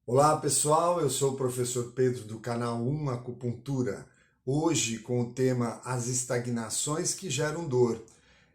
Olá pessoal, eu sou o professor Pedro do canal 1 Acupuntura, hoje com o tema As estagnações que geram dor.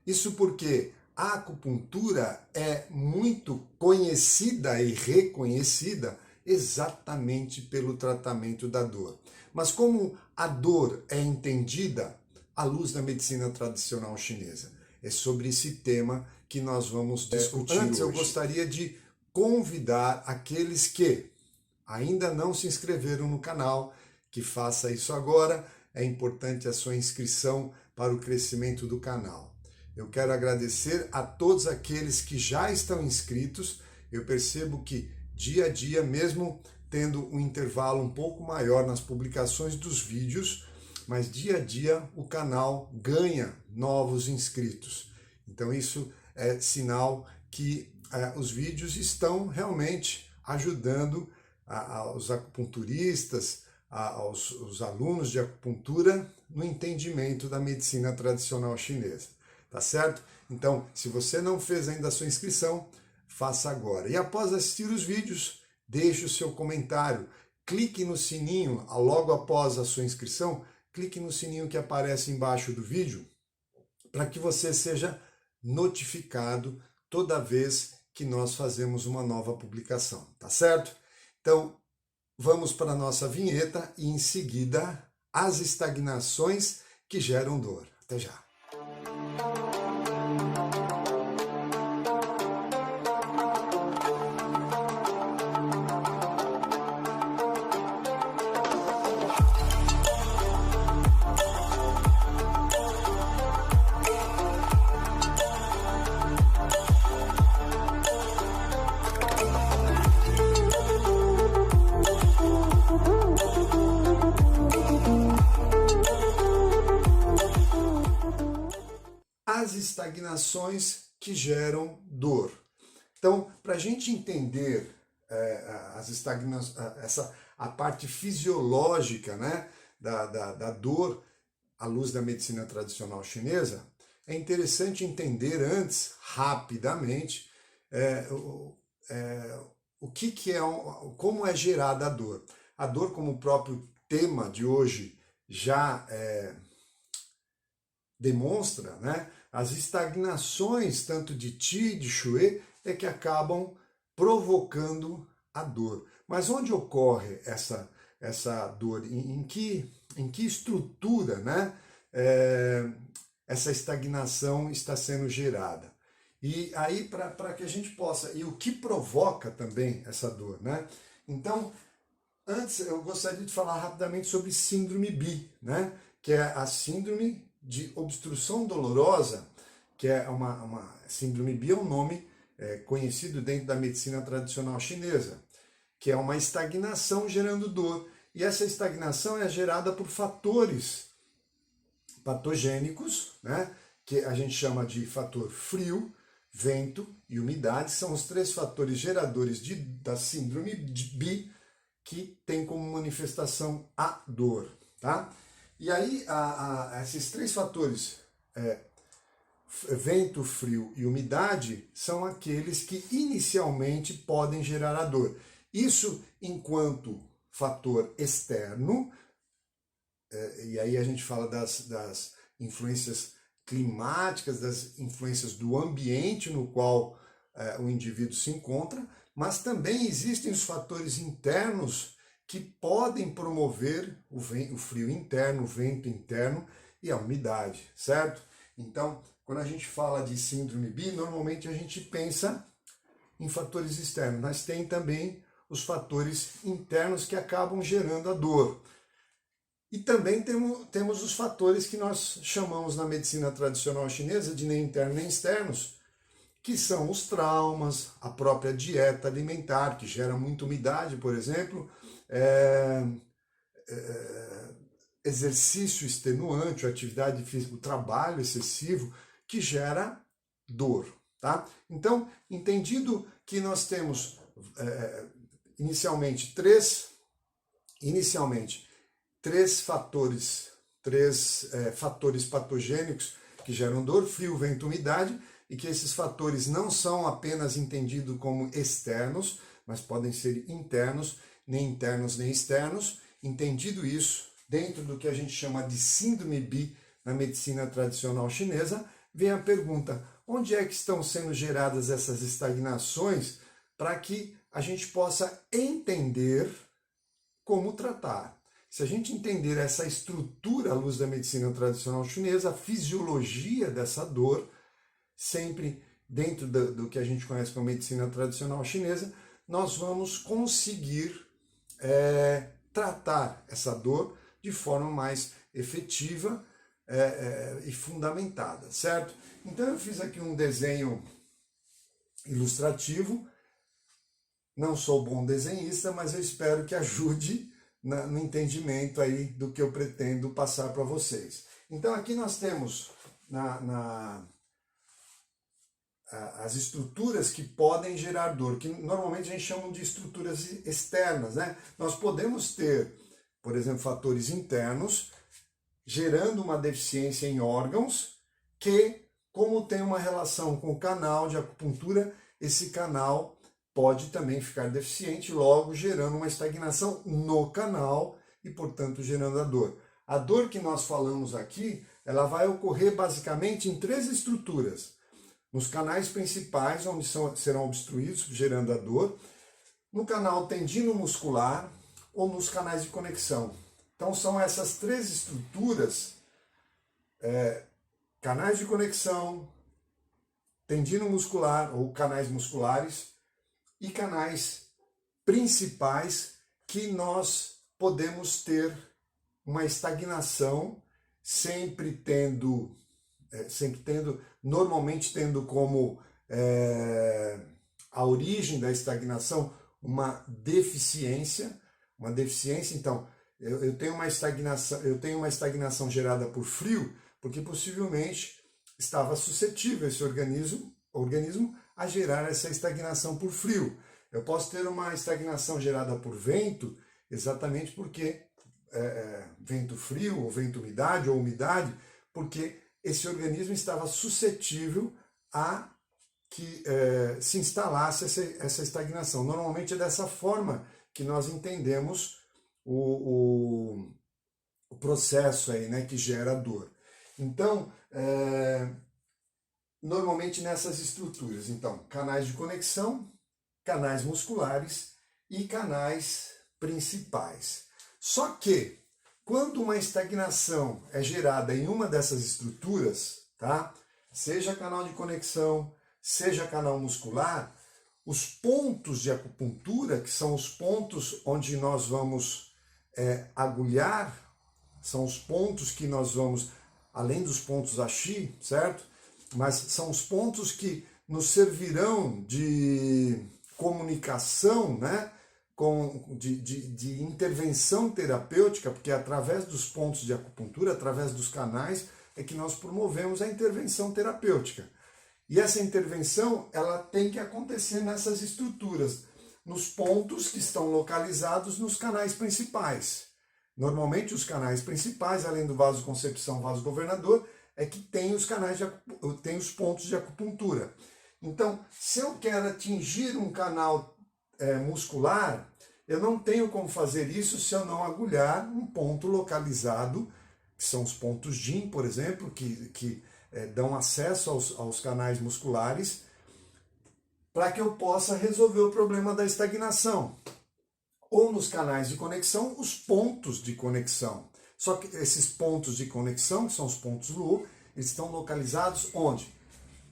Isso porque a acupuntura é muito conhecida e reconhecida exatamente pelo tratamento da dor. Mas como a dor é entendida à luz da medicina tradicional chinesa? É sobre esse tema que nós vamos discutir hoje. Antes eu gostaria de convidar aqueles que ainda não se inscreveram no canal, que faça isso agora. É importante a sua inscrição para o crescimento do canal. Eu quero agradecer a todos aqueles que já estão inscritos. Eu percebo que dia a dia, mesmo tendo um intervalo um pouco maior nas publicações dos vídeos, mas dia a dia o canal ganha novos inscritos. Então isso é sinal que os vídeos estão realmente ajudando aos acupunturistas, aos alunos de acupuntura no entendimento da medicina tradicional chinesa, tá certo? Então, se você não fez ainda a sua inscrição, faça agora. E após assistir os vídeos, deixe o seu comentário, clique no sininho, logo após a sua inscrição, clique no sininho que aparece embaixo do vídeo, para que você seja notificado toda vez que nós fazemos uma nova publicação, tá certo? Então, vamos para a nossa vinheta e em seguida as estagnações que geram dor. Até já! As estagnações que geram dor. Então, para a gente entender as estagnações, a parte fisiológica, né, da dor à luz da medicina tradicional chinesa, é interessante entender antes, rapidamente, como é gerada a dor. A dor, como o próprio tema de hoje já demonstra, né? As estagnações, tanto de Qi, de Shui, é que acabam provocando a dor. Mas onde ocorre essa dor? Em que estrutura, né? Essa estagnação está sendo gerada? E aí, para que a gente possa... E o que provoca também essa dor, né? Então, antes eu gostaria de falar rapidamente sobre síndrome Bi, né? Que é a síndrome de obstrução dolorosa, que é uma síndrome Bi, é um nome conhecido dentro da medicina tradicional chinesa, que é uma estagnação gerando dor. E essa estagnação é gerada por fatores patogênicos, né, que a gente chama de fator frio, vento e umidade, são os três fatores geradores da síndrome Bi, que tem como manifestação a dor, tá? E aí, esses três fatores, vento, frio e umidade, são aqueles que inicialmente podem gerar a dor. Isso enquanto fator externo, e aí a gente fala das influências climáticas, das influências do ambiente no qual o indivíduo se encontra, mas também existem os fatores internos que podem promover o frio interno, o vento interno e a umidade, certo? Então, quando a gente fala de síndrome Bi, normalmente a gente pensa em fatores externos, mas tem também os fatores internos que acabam gerando a dor. E também temos os fatores que nós chamamos na medicina tradicional chinesa de nem internos nem externos, que são os traumas, a própria dieta alimentar, que gera muita umidade, por exemplo, exercício extenuante, atividade física, o trabalho excessivo, que gera dor, tá? Então, entendido que nós temos inicialmente três fatores patogênicos que geram dor, frio, vento, umidade, e que esses fatores não são apenas entendidos como externos, mas podem ser internos, nem internos nem externos. Entendido isso, dentro do que a gente chama de síndrome Bi na medicina tradicional chinesa, vem a pergunta: onde é que estão sendo geradas essas estagnações para que a gente possa entender como tratar? Se a gente entender essa estrutura à luz da medicina tradicional chinesa, a fisiologia dessa dor, sempre dentro do que a gente conhece como medicina tradicional chinesa, nós vamos conseguir tratar essa dor de forma mais efetiva e fundamentada, certo? Então eu fiz aqui um desenho ilustrativo. Não sou bom desenhista, mas eu espero que ajude no entendimento aí do que eu pretendo passar para vocês. Então aqui nós temos as estruturas que podem gerar dor, que normalmente a gente chama de estruturas externas, né? Nós podemos ter, por exemplo, fatores internos gerando uma deficiência em órgãos que, como tem uma relação com o canal de acupuntura, esse canal pode também ficar deficiente, logo gerando uma estagnação no canal e, portanto, gerando a dor. A dor que nós falamos aqui, ela vai ocorrer basicamente em 3 estruturas. Nos canais principais, onde serão obstruídos, gerando a dor, no canal tendinomuscular ou nos canais de conexão. Então são essas 3 estruturas, canais de conexão, tendinomuscular ou canais musculares, e canais principais que nós podemos ter uma estagnação, normalmente tendo como a origem da estagnação uma deficiência. Então, eu tenho uma estagnação gerada por frio, porque possivelmente estava suscetível esse organismo a gerar essa estagnação por frio. Eu posso ter uma estagnação gerada por vento, exatamente porque vento frio, ou vento-umidade, ou umidade, porque esse organismo estava suscetível a que se instalasse essa estagnação. Normalmente é dessa forma que nós entendemos o processo aí, né, que gera dor. Então, normalmente nessas estruturas, então, canais de conexão, canais musculares e canais principais. Só que, quando uma estagnação é gerada em uma dessas estruturas, tá? Seja canal de conexão, seja canal muscular, os pontos de acupuntura, que são os pontos onde nós vamos agulhar, são os pontos que nós vamos, além dos pontos Ashi, certo? Mas são os pontos que nos servirão de comunicação, né? De intervenção terapêutica, porque através dos pontos de acupuntura, através dos canais, é que nós promovemos a intervenção terapêutica. E essa intervenção, ela tem que acontecer nessas estruturas, nos pontos que estão localizados nos canais principais. Normalmente os canais principais, além do vasoconcepção, vasogovernador, é que tem tem os pontos de acupuntura. Então, se eu quero atingir um canal muscular, eu não tenho como fazer isso se eu não agulhar um ponto localizado, que são os pontos Jin, por exemplo, que dão acesso aos canais musculares, para que eu possa resolver o problema da estagnação. Ou nos canais de conexão, os pontos de conexão. Só que esses pontos de conexão, que são os pontos Lu, eles estão localizados onde?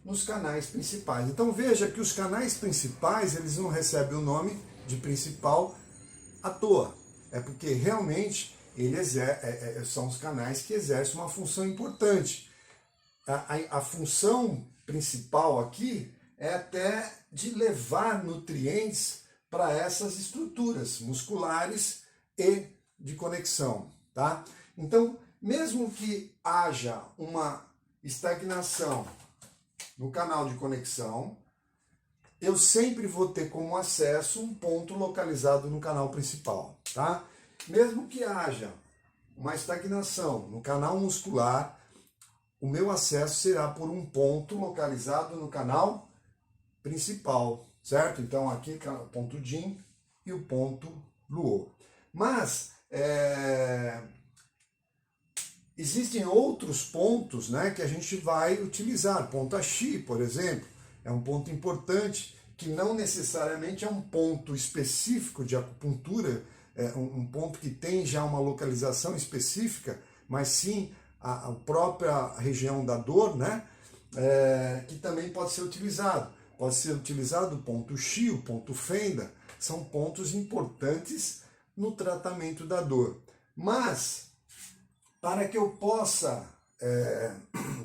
Nos canais principais. Então veja que os canais principais, eles não recebem o nome de principal à toa. É porque realmente eles são os canais que exercem uma função importante. A função principal aqui é até de levar nutrientes para essas estruturas musculares e de conexão, tá? Então, mesmo que haja uma estagnação no canal de conexão, eu sempre vou ter como acesso um ponto localizado no canal principal, tá? Mesmo que haja uma estagnação no canal muscular, o meu acesso será por um ponto localizado no canal principal, certo? Então aqui o ponto Jin e o ponto Luo. Mas existem outros pontos, né, que a gente vai utilizar. Ponto Xi, por exemplo, é um ponto importante que não necessariamente é um ponto específico de acupuntura, é um ponto que tem já uma localização específica, mas sim a própria região da dor, né, que também pode ser utilizado. Pode ser utilizado o ponto Xi, o ponto Fenda, são pontos importantes no tratamento da dor. Mas, para que eu possa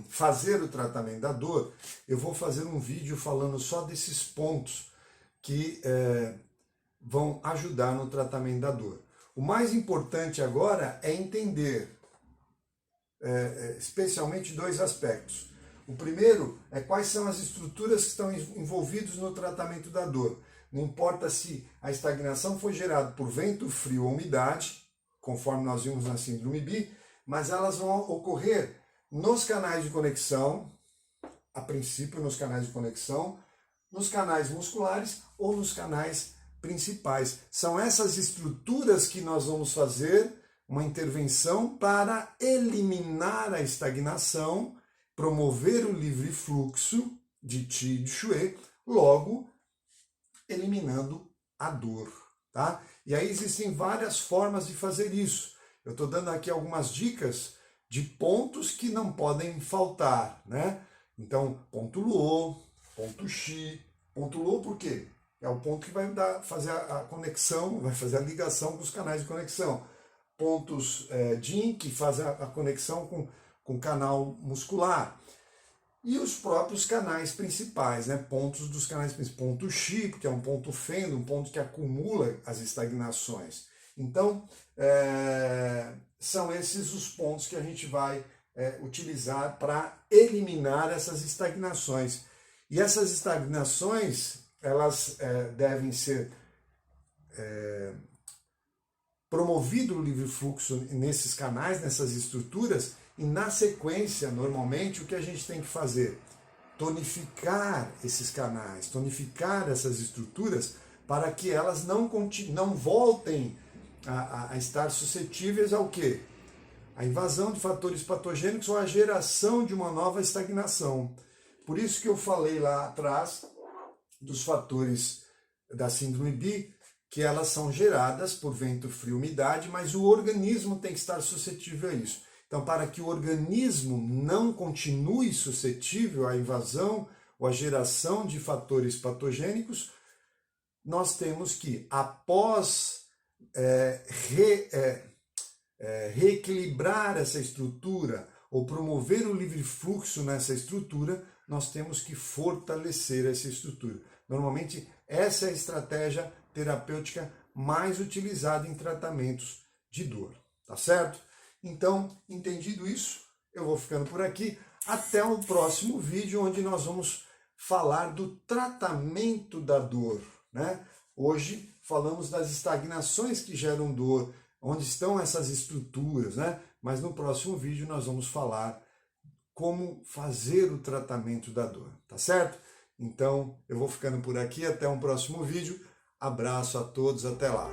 fazer o tratamento da dor, eu vou fazer um vídeo falando só desses pontos que vão ajudar no tratamento da dor. O mais importante agora é entender, especialmente, dois aspectos. O primeiro é quais são as estruturas que estão envolvidas no tratamento da dor. Não importa se a estagnação foi gerada por vento frio ou umidade, conforme nós vimos na síndrome BI, mas elas vão ocorrer nos canais de conexão, a princípio nos canais de conexão, nos canais musculares ou nos canais principais. São essas estruturas que nós vamos fazer uma intervenção para eliminar a estagnação, promover o livre fluxo de Qi e de Shui, logo eliminando a dor, tá? E aí existem várias formas de fazer isso. Eu estou dando aqui algumas dicas de pontos que não podem faltar, né? Então, ponto Luo, ponto Xi. Ponto Luo por quê? É o ponto que vai fazer a conexão, vai fazer a ligação com os canais de conexão. Pontos Jin, que fazem a conexão com o canal muscular. E os próprios canais principais, né? Pontos dos canais principais. Ponto Xi, porque é um ponto Fenda, um ponto que acumula as estagnações. Então, são esses os pontos que a gente vai utilizar para eliminar essas estagnações. E essas estagnações, elas devem ser promovido o livre fluxo nesses canais, nessas estruturas, e na sequência, normalmente, o que a gente tem que fazer? Tonificar esses canais, tonificar essas estruturas para que elas não voltem a estar suscetíveis ao quê? A invasão de fatores patogênicos ou a geração de uma nova estagnação. Por isso que eu falei lá atrás dos fatores da síndrome BI, que elas são geradas por vento frio e umidade, mas o organismo tem que estar suscetível a isso. Então, para que o organismo não continue suscetível à invasão ou à geração de fatores patogênicos, nós temos que, após reequilibrar essa estrutura ou promover o livre fluxo nessa estrutura, nós temos que fortalecer essa estrutura. Normalmente, essa é a estratégia terapêutica mais utilizada em tratamentos de dor, tá certo? Então, entendido isso, eu vou ficando por aqui. Até o próximo vídeo, onde nós vamos falar do tratamento da dor, né? Hoje falamos das estagnações que geram dor, onde estão essas estruturas, né? Mas no próximo vídeo nós vamos falar como fazer o tratamento da dor, tá certo? Então, eu vou ficando por aqui, até um próximo vídeo. Abraço a todos, até lá.